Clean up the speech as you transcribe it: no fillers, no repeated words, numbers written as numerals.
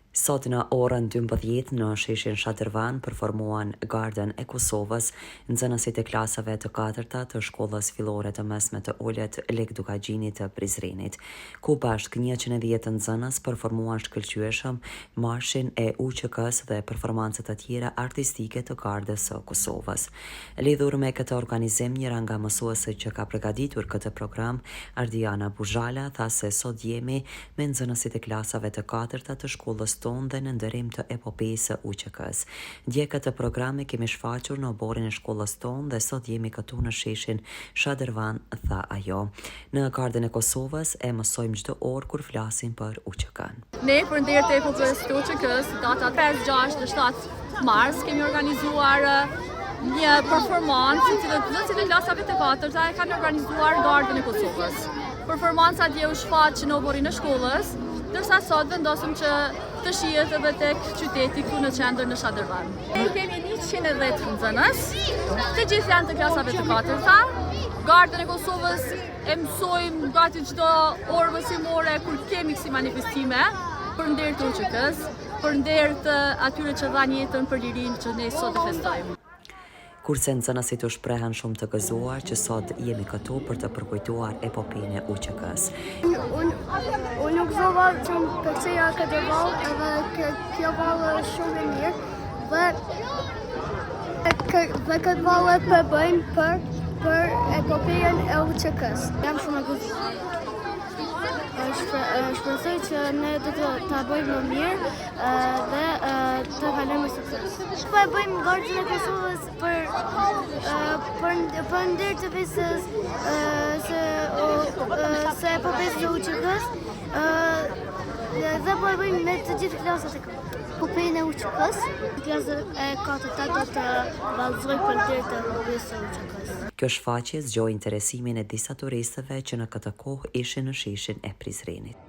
Sot në orën 12 në sheshin Shadërvan performuan Garden e Kosovës nxënësit e klasave të 4-ta të shkollës fillore të mesme të Ullet Lek Dukagjinit të Prizrenit, ku bashkë 110 nxënës performuan shkëlqyeshëm marshin e UÇK-s dhe performancët të tjera artistike të Gardës së Kosovës. Lidhur me këtë organizim, njëra nga mësuesit që ka përgatitur këtë program, Ardiana Buzhala, tha se sot jemi me nxënësit e klasave të 4-ta të shkollës tonë dhe në ndërim të epopejës së UÇK-s. Dje këtë programe kemi shfaqur në oborin e shkollës tonë dhe sot jemi këtu në sheshin Shadërvan, tha ajo. Në Garden e Kosovës e mësojmë çdo orë kur flasim për UÇK-n. Ne për ndër të epopejës të UÇK-s, data 5, 6 dhe 7 mars kemi organizuar një performancë që nxënësit e klasave të 4-ta e kanë organizuar Garden e Kosovës. Performanca dje u shfaq në oborin e shkollës, dërsa sot vendosëm që të shihet edhe tek qyteti këtu në qendër në Shadërvan. Ne kemi 110 nxënës, të gjithë janë të klasave të 4-ta. Garden e Kosovës e mësojmë gati çdo orë mësimore kur kemi kësi manifestime për nder të UÇK-s, për nder të atyre që dhanë jetën për lirinë që ne sot e festojmë. Kurse nxënësit u shprehen shumë të gëzuar që sot jemi këtu për të përkujtuar epopejën e UÇK-s. Unë gëzova që më përceja këtë vallë edhe kjo vallë është shumë e mirë dhe këtë vallë e përbëjmë për epopejën e UÇK-s. Jam shumë e gëzuar. Shpresoj që ne do ta bëjmë më mirë dhe të kalojmë sukses. Po e bëjmë Garden e Kosovës për ndër të fesës se epopejës së UÇK-s dhe po e bëjmë me të gjithë klasat e epopejën e UÇK-s. Klasa e 4-ta do të vallëzoj për ndër të epopejës së UÇK-s. Kjo shfaqje zgjoi interesimin e disa turistëve që në këtë kohë ishin në sheshin e Prizrenit.